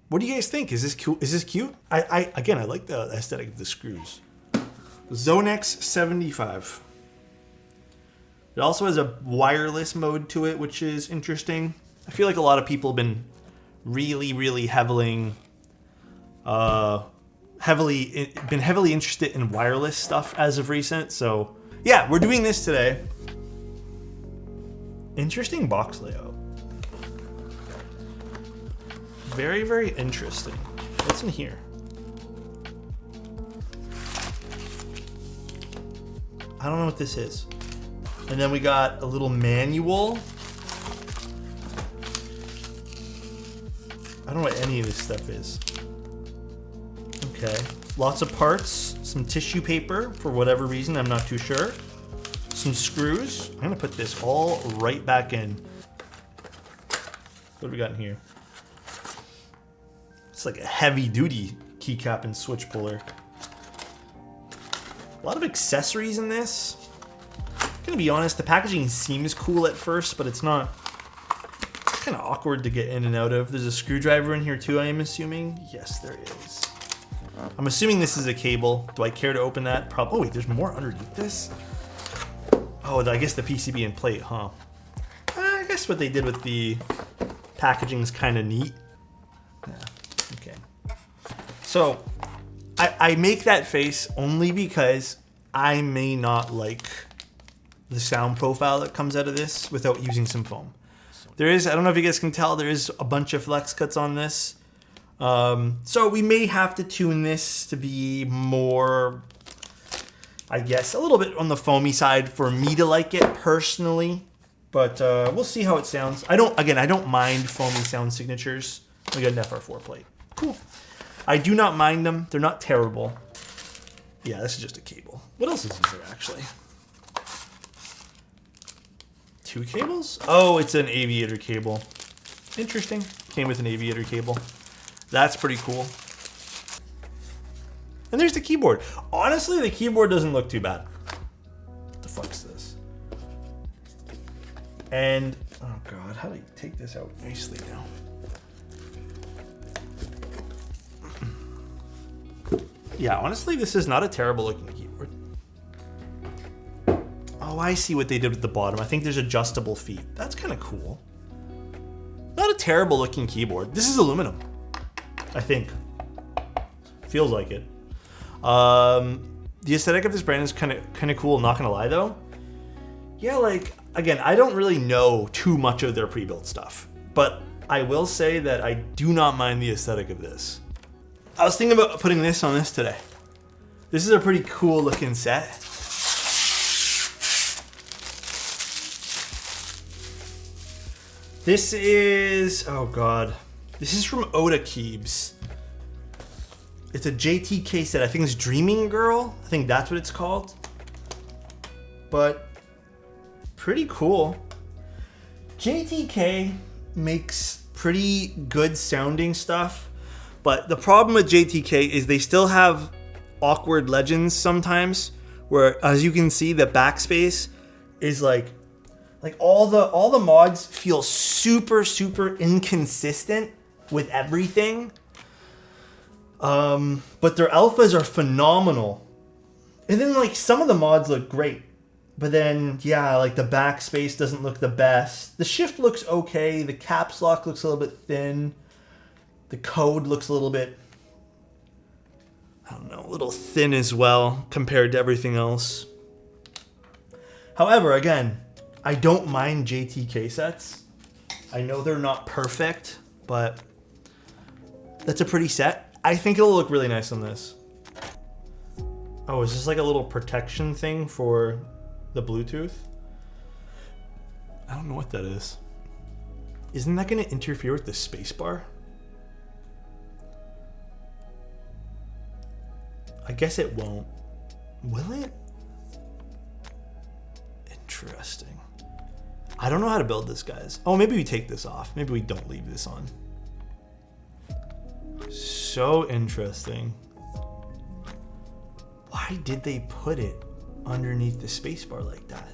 What do you guys think? Is this cool? Is this cute? Again, I like the aesthetic of the screws. Zonex75. It also has a wireless mode to it, which is interesting. I feel like a lot of people have been really heavily interested in wireless stuff as of recent. So yeah, we're doing this today. Interesting box layout. Very interesting. What's in here? I don't know what this is. And then we got a little manual. I don't know what any of this stuff is. Okay. Lots of parts, some tissue paper for whatever reason, I'm not too sure. Some screws. I'm gonna put this all right back in. What do we got in here? It's like a heavy duty keycap and switch puller. A lot of accessories in this. I'm gonna be honest, the packaging seems cool at first, but it's not. It's kind of awkward to get in and out of. There's a screwdriver in here too, I am assuming. Yes, there is. I'm assuming this is a cable. Do I care to open that? Probably. Oh wait, there's more underneath this. Oh, I guess the PCB and plate, huh? I guess what they did with the packaging is kind of neat. Yeah. Okay. So, I make that face only because I may not like the sound profile that comes out of this without using some foam. There is, I don't know if you guys can tell, there is a bunch of flex cuts on this. So we may have to tune this to be more, I guess, a little bit on the foamy side for me to like it personally. But we'll see how it sounds. I don't mind foamy sound signatures. We got an FR4 plate. Cool. I do not mind them. They're not terrible. Yeah, this is just a cable. What else is in here, actually? 2 cables? Oh, it's an aviator cable. Interesting. Came with an aviator cable. That's pretty cool. And there's the keyboard. Honestly, the keyboard doesn't look too bad. What the fuck's this? And, oh God, how do you take this out nicely now? Yeah, honestly, this is not a terrible looking keyboard. Oh, I see what they did with the bottom. I think there's adjustable feet. That's kind of cool. Not a terrible looking keyboard. This is aluminum, I think. Feels like it. The aesthetic of this brand is kind of cool, not gonna lie though. Yeah, like, again, I don't really know too much of their pre-built stuff, but I will say that I do not mind the aesthetic of this. I was thinking about putting this on this today. This is a pretty cool looking set. This is, oh God. This is from Oda Keebs. It's a JTK set. I think it's Dreaming Girl. I think that's what it's called. But pretty cool. JTK makes pretty good sounding stuff. But the problem with JTK is they still have awkward legends sometimes, where, as you can see, the backspace is like all the mods feel super inconsistent with everything. But their alphas are phenomenal. And then like some of the mods look great. But then, yeah, like the backspace doesn't look the best. The shift looks okay. The caps lock looks a little bit thin. The code looks a little bit, I don't know, a little thin as well compared to everything else. However, again, I don't mind JTK sets. I know they're not perfect, but that's a pretty set. I think it'll look really nice on this. Oh, is this like a little protection thing for the Bluetooth? I don't know what that is. Isn't that going to interfere with the spacebar? I guess it won't. Will it? Interesting. I don't know how to build this, guys. Oh, maybe we take this off. Maybe we don't leave this on. So interesting. Why did they put it underneath the spacebar like that?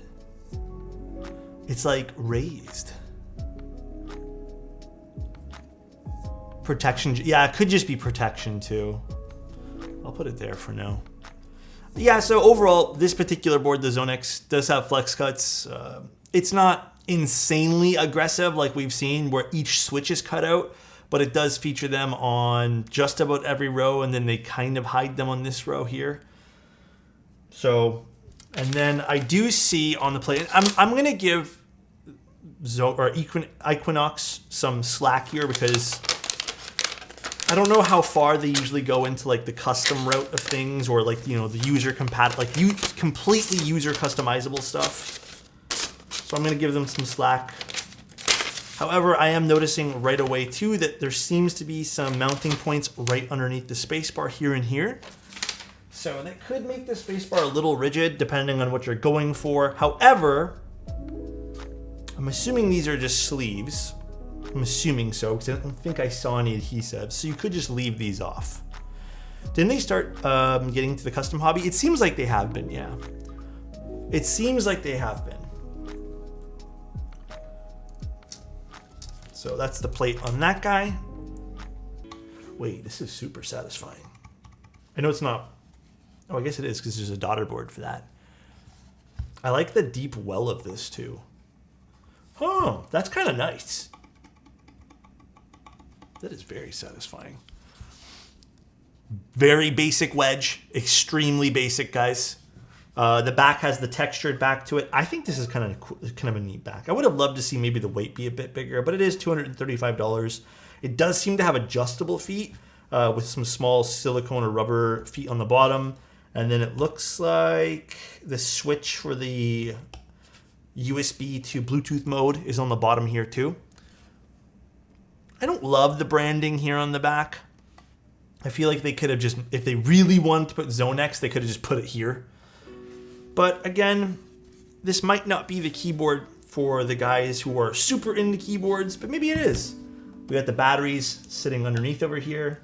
It's like raised. Protection, yeah, it could just be protection too. I'll put it there for now. Yeah, so overall, this particular board, the Zonex, does have flex cuts. It's not insanely aggressive like we've seen where each switch is cut out, but it does feature them on just about every row, and then they kind of hide them on this row here. So, and then I do see on the plate, I'm going to give Equinox some slack here because I don't know how far they usually go into like the custom route of things, or like, you know, the user compatible, like completely user customizable stuff. So I'm going to give them some slack. However, I am noticing right away too that there seems to be some mounting points right underneath the spacebar here and here. So that could make the spacebar a little rigid depending on what you're going for. However, I'm assuming these are just sleeves. I'm assuming so, because I don't think I saw any adhesive. So you could just leave these off. Didn't they start getting to the custom hobby? It seems like they have been, yeah. It seems like they have been. So that's the plate on that guy. Wait, this is super satisfying. I know it's not. Oh, I guess it is because there's a daughter board for that. I like the deep well of this too. Oh, that's kind of nice. That is very satisfying. Very basic wedge, extremely basic, guys. The back has the textured back to it. I think this is kind of cool, kind of a neat back. I would have loved to see maybe the weight be a bit bigger, but it is $235. It does seem to have adjustable feet with some small silicone or rubber feet on the bottom. And then it looks like the switch for the USB to Bluetooth mode is on the bottom here too. I don't love the branding here on the back. I feel like they could have just, if they really wanted to put Zonex, they could have just put it here. But again, this might not be the keyboard for the guys who are super into keyboards, but maybe it is. We got the batteries sitting underneath over here,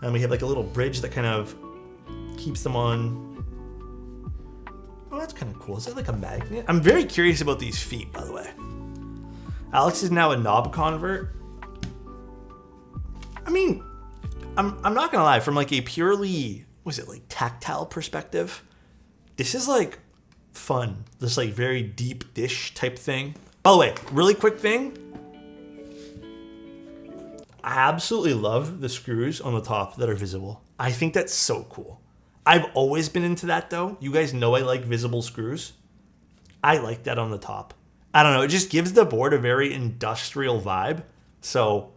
and we have like a little bridge that kind of keeps them on. Oh, that's kind of cool. Is that like a magnet? I'm very curious about these feet, by the way. Alex is now a knob convert. I mean, I'm not gonna lie, from like a purely, was it like tactile perspective, this is like fun. This like very deep dish type thing. By the way, really quick thing. I absolutely love the screws on the top that are visible. I think that's so cool. I've always been into that though. You guys know I like visible screws. I like that on the top. I don't know, it just gives the board a very industrial vibe. So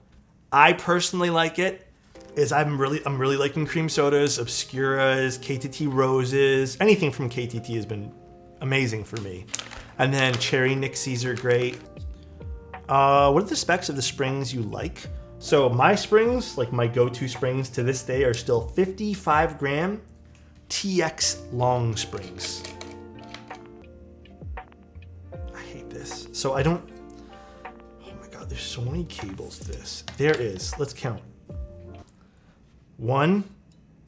I personally like it. I'm really liking cream sodas, obscuras, KTT roses. Anything from KTT has been amazing for me. And then cherry Nixies are great. What are the specs of the springs you like? So my springs, like my go-to springs to this day, are still 55 gram TX long springs. I hate this. So I don't, oh my God, there's so many cables to this. There is, let's count. One,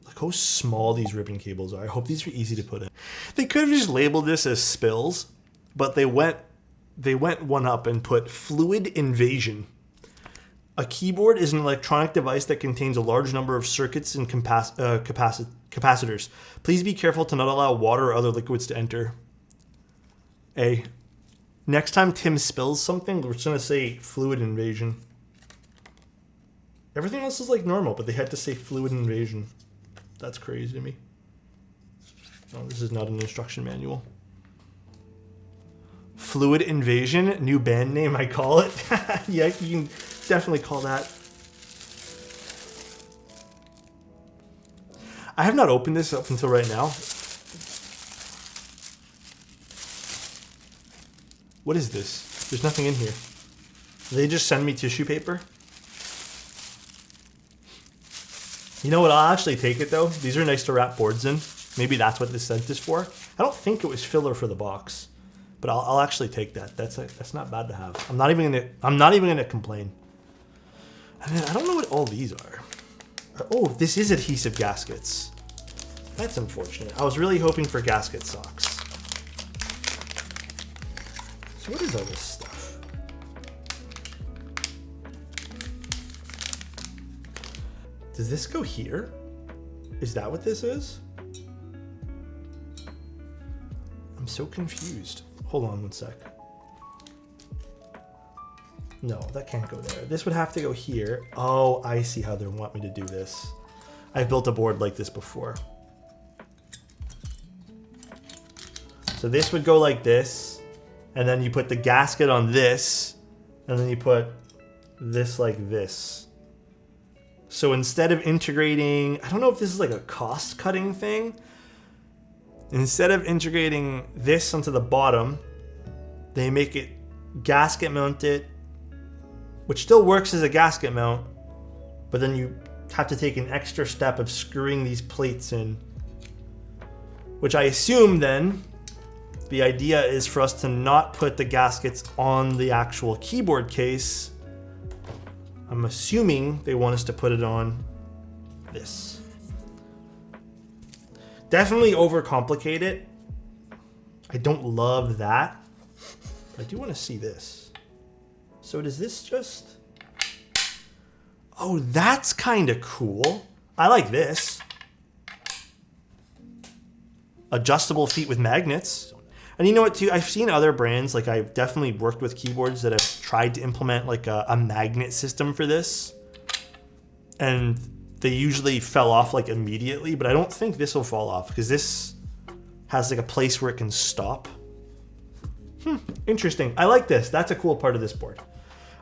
look how small these ribbon cables are. I hope these are easy to put in. They could have just labeled this as spills, but they went one up and put fluid invasion. A keyboard is an electronic device that contains a large number of circuits and capacitors. Please be careful to not allow water or other liquids to enter. Next time Tim spills something, we're just gonna say fluid invasion. Everything else is like normal, but they had to say fluid invasion. That's crazy to me. Oh, this is not an instruction manual. Fluid invasion, new band name, I call it. Yeah, you can definitely call that. I have not opened this up until right now. What is this? There's nothing in here. Did they just send me tissue paper? You know what? I'll actually take it though. These are nice to wrap boards in. Maybe that's what this scent is for. I don't think it was filler for the box, but I'll actually take that. That's not bad to have. I'm not even gonna complain. And then I don't know what all these are. Oh, this is adhesive gaskets. That's unfortunate. I was really hoping for gasket socks. So what is all this stuff? Does this go here? Is that what this is? I'm so confused. Hold on one sec. No, that can't go there. This would have to go here. Oh, I see how they want me to do this. I've built a board like this before. So this would go like this, and then you put the gasket on this, and then you put this like this. So instead of integrating, I don't know if this is like a cost cutting thing. Instead of integrating this onto the bottom, they make it gasket mounted, which still works as a gasket mount, but then you have to take an extra step of screwing these plates in, which I assume then the idea is for us to not put the gaskets on the actual keyboard case. I'm assuming they want us to put it on this. Definitely overcomplicate it. I don't love that. I do want to see this. So does this just... Oh, that's kind of cool. I like this. Adjustable feet with magnets. And you know what too, I've seen other brands, like I've definitely worked with keyboards that have tried to implement like a magnet system for this. And they usually fell off like immediately, but I don't think this will fall off because this has like a place where it can stop. Interesting. I like this. That's a cool part of this board.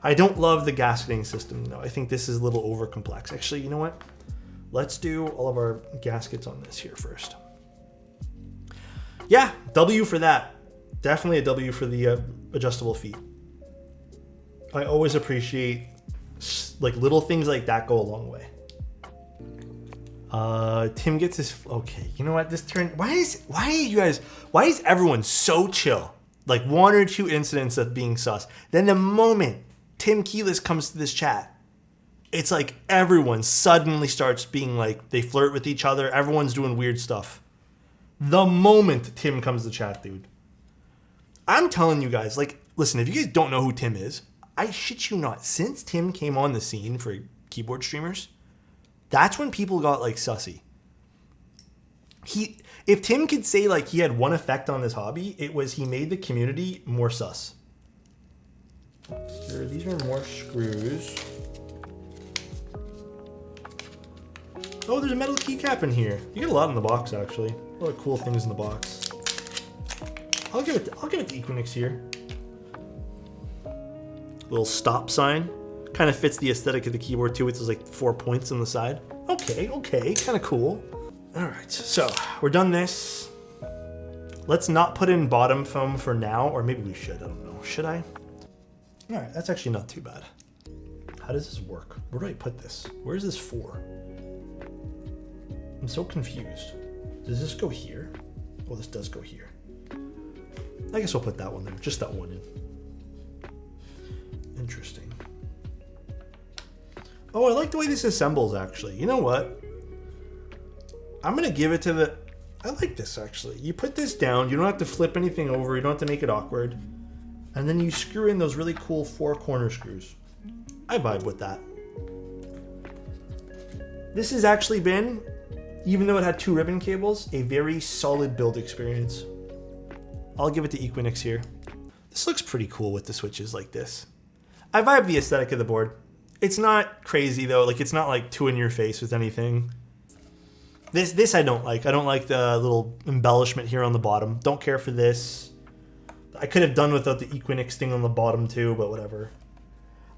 I don't love the gasketing system though. I think this is a little over complex. Actually, you know what? Let's do all of our gaskets on this here first. Yeah, W for that. Definitely a W for the adjustable feet. I always appreciate like little things like that go a long way. Tim gets his, okay, you know what, this turn, why is everyone so chill? Like one or two incidents of being sus. Then the moment Tim Keyless comes to this chat, it's like everyone suddenly starts being like, they flirt with each other. Everyone's doing weird stuff. The moment Tim comes to chat, dude. I'm telling you guys, like, listen, if you guys don't know who Tim is, I shit you not, since Tim came on the scene for keyboard streamers, that's when people got like sussy. If Tim could say like he had one effect on this hobby, it was he made the community more sus. Here, these are more screws. Oh, there's a metal keycap in here. You get a lot in the box actually. A lot of cool things in the box. I'll give it to Equinix here. Little stop sign. Kind of fits the aesthetic of the keyboard too. It's like 4 points on the side. Okay, kind of cool. All right, so we're done this. Let's not put in bottom foam for now, or maybe we should, I don't know. Should I? All right, that's actually not too bad. How does this work? Where do I put this? Where is this for? I'm so confused. Does this go here? Oh, this does go here. I guess we'll put that one there, just that one in. Interesting. Oh, I like the way this assembles actually. You know what? I'm gonna give it to the, I like this actually. You put this down, you don't have to flip anything over, you don't have to make it awkward. And then you screw in those really cool 4 corner screws. I vibe with that. This has actually been, even though it had 2 ribbon cables, a very solid build experience. I'll give it to Equinix here. This looks pretty cool with the switches like this. I vibe the aesthetic of the board. It's not crazy though, like it's not like too in your face with anything. This I don't like. I don't like the little embellishment here on the bottom. Don't care for this. I could have done without the Equinix thing on the bottom too, but whatever.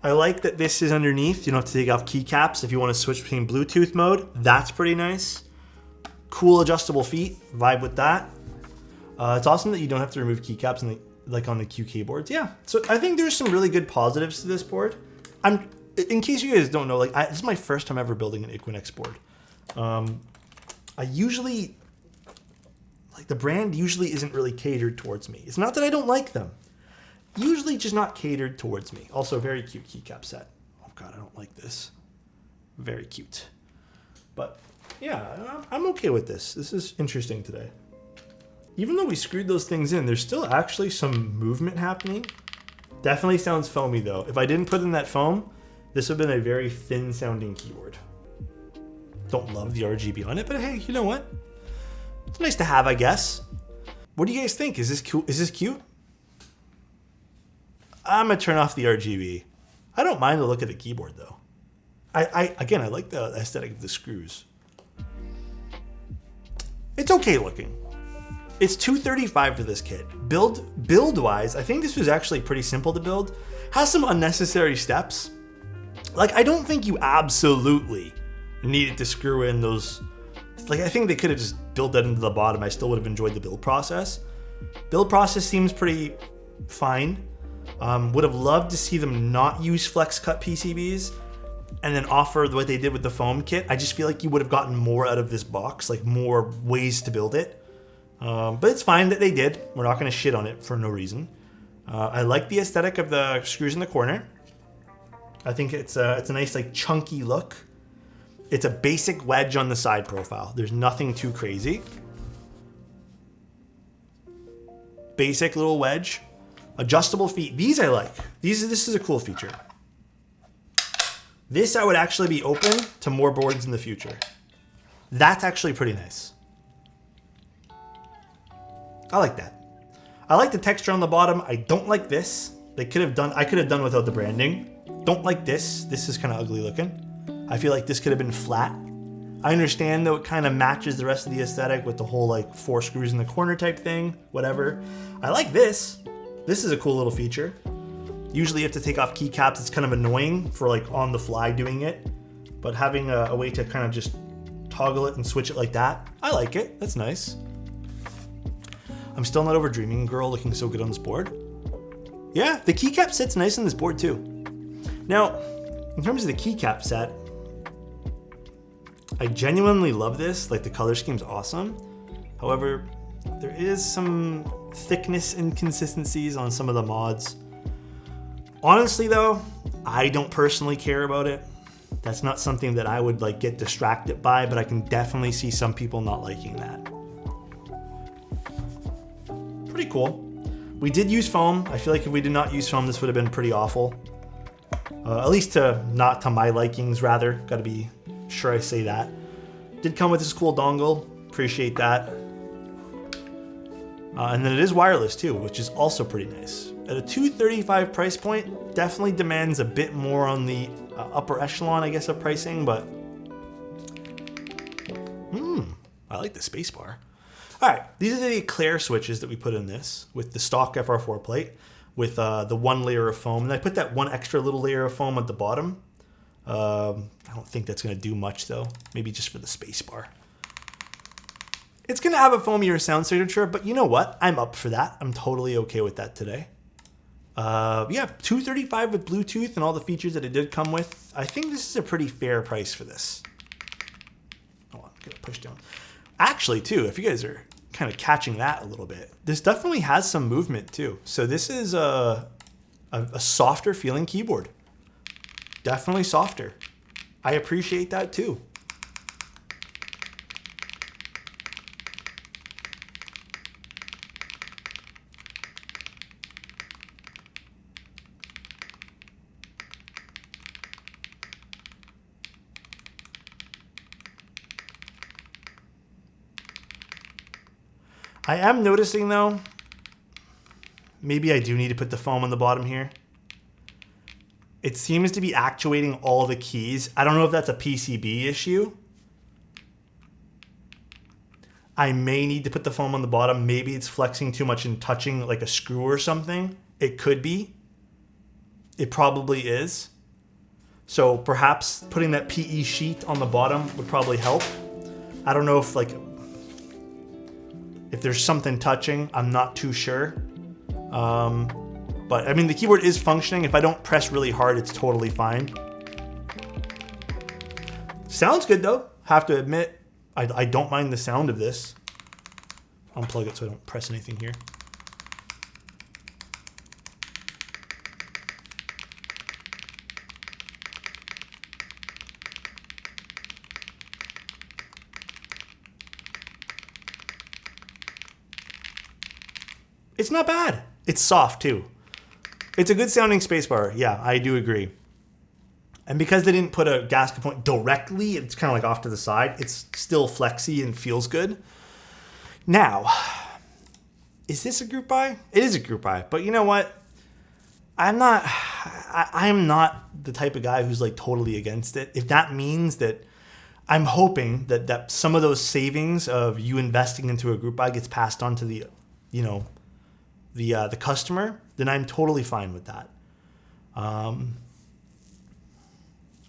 I like that this is underneath. You don't have to take off keycaps if you want to switch between Bluetooth mode. That's pretty nice. Cool adjustable feet. Vibe with that. It's awesome that you don't have to remove keycaps like on the Q keyboards. Yeah. So I think there's some really good positives to this board. In case you guys don't know, like this is my first time ever building an Equinix board. I usually, like the brand usually isn't really catered towards me. It's not that I don't like them. Usually just not catered towards me. Also very cute keycap set. Oh God, I don't like this. Very cute. But yeah, I'm okay with this. This is interesting today. Even though we screwed those things in, there's still actually some movement happening. Definitely sounds foamy though. If I didn't put in that foam, this would have been a very thin sounding keyboard. Don't love the RGB on it, but hey, you know what? It's nice to have, I guess. What do you guys think? Is this cute? Is this cute? I'm gonna turn off the RGB. I don't mind the look of the keyboard though. Again, I like the aesthetic of the screws. It's okay looking. It's $235 for this kit. Build wise, I think this was actually pretty simple to build. Has some unnecessary steps. Like, I don't think you absolutely needed to screw in those. Like, I think they could have just built that into the bottom. I still would have enjoyed the build process. Build process seems pretty fine. Would have loved to see them not use flex cut PCBs and then offer what they did with the foam kit. I just feel like you would have gotten more out of this box, like more ways to build it. But it's fine that they did. We're not going to shit on it for no reason. I like the aesthetic of the screws in the corner. I think it's a nice like chunky look. It's a basic wedge on the side profile. There's nothing too crazy. Basic little wedge. Adjustable feet. These I like. This is a cool feature. This I would actually be open to more boards in the future. That's actually pretty nice. I like that. I like the texture on the bottom. I don't like this. I could have done without the branding. Don't like this. This is kind of ugly looking. I feel like this could have been flat. I understand though it kind of matches the rest of the aesthetic with the whole like 4 screws in the corner type thing, whatever. I like this. This is a cool little feature. Usually you have to take off keycaps. It's kind of annoying for like on the fly doing it, but having a way to kind of just toggle it and switch it like that, I like it. That's nice. I'm still not over Dreaming Girl looking so good on this board. Yeah, the keycap sits nice on this board too. Now, in terms of the keycap set, I genuinely love this. Like the color scheme's awesome. However, there is some thickness inconsistencies on some of the mods. Honestly though, I don't personally care about it. That's not something that I would like get distracted by, but I can definitely see some people not liking that. Pretty cool. We did use foam. I feel like if we did not use foam, this would have been pretty awful. At least not to my likings, rather. Gotta be sure I say that. Did come with this cool dongle. Appreciate that. And then it is wireless too, which is also pretty nice. At a $235 price point, definitely demands a bit more on the upper echelon, I guess, of pricing, but I like the spacebar. All right, these are the eclair switches that we put in this with the stock FR4 plate with the 1 layer of foam. And I put that 1 extra little layer of foam at the bottom. I don't think that's gonna do much though. Maybe just for the spacebar. It's gonna have a foamier sound signature, but you know what? I'm up for that. I'm totally okay with that today. Yeah, $235 with Bluetooth and all the features that it did come with. I think this is a pretty fair price for this. Oh, I'm gonna push down. Actually, too, if you guys are kind of catching that a little bit, this definitely has some movement too. So this is a softer feeling keyboard. Definitely softer. I appreciate that too. I am noticing though, maybe I do need to put the foam on the bottom here. It seems to be actuating all the keys. I don't know if that's a PCB issue. I may need to put the foam on the bottom. Maybe it's flexing too much and touching like a screw or something. It could be. It probably is. So perhaps putting that PE sheet on the bottom would probably help. I don't know if if there's something touching, I'm not too sure. But I mean, the keyboard is functioning. If I don't press really hard, it's totally fine. Sounds good though. Have to admit, I don't mind the sound of this. Unplug it so I don't press anything here. It's not bad. It's soft too. It's a good sounding spacebar. Yeah, I do agree. And because they didn't put a gasket point directly, it's kind of like off to the side. It's still flexy and feels good. Now, is this a group buy? It is a group buy, but you know what? I'm not the type of guy who's like totally against it. If that means that I'm hoping that some of those savings of you investing into a group buy gets passed on to the, the customer, then I'm totally fine with that.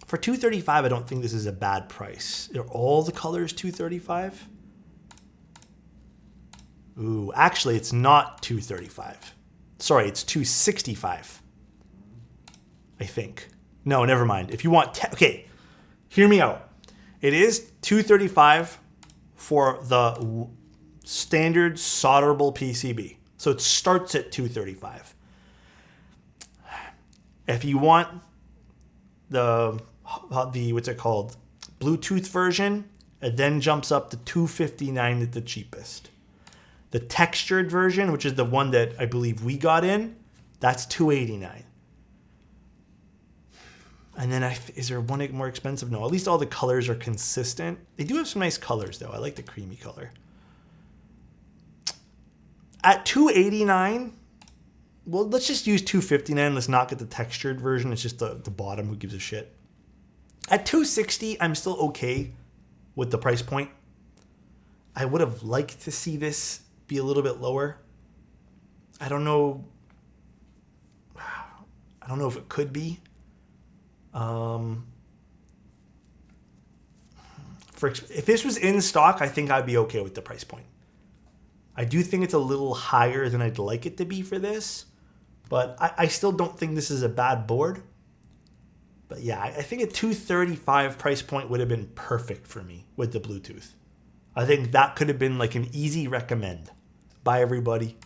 For $235, I don't think this is a bad price. Are all the colors $235? Ooh, actually, it's not $235. Sorry, it's $265. I think. No, never mind. If you want, okay, hear me out. It is $235 for the standard solderable PCB. So it starts at $235. If you want the what's it called, Bluetooth version, it then jumps up to $259 at the cheapest. The textured version, which is the one that I believe we got in, that's $289. And then is there one more expensive? No, at least all the colors are consistent. They do have some nice colors though. I like the creamy color. At $289, well, let's just use $259. Let's not get the textured version. It's just the bottom. Who gives a shit? At $260, I'm still okay with the price point. I would have liked to see this be a little bit lower. I don't know if it could be. If this was in stock, I think I'd be okay with the price point. I do think it's a little higher than I'd like it to be for this, but I still don't think this is a bad board. But yeah, I think a $235 price point would have been perfect for me with the Bluetooth. I think that could have been like an easy recommend. Bye, everybody.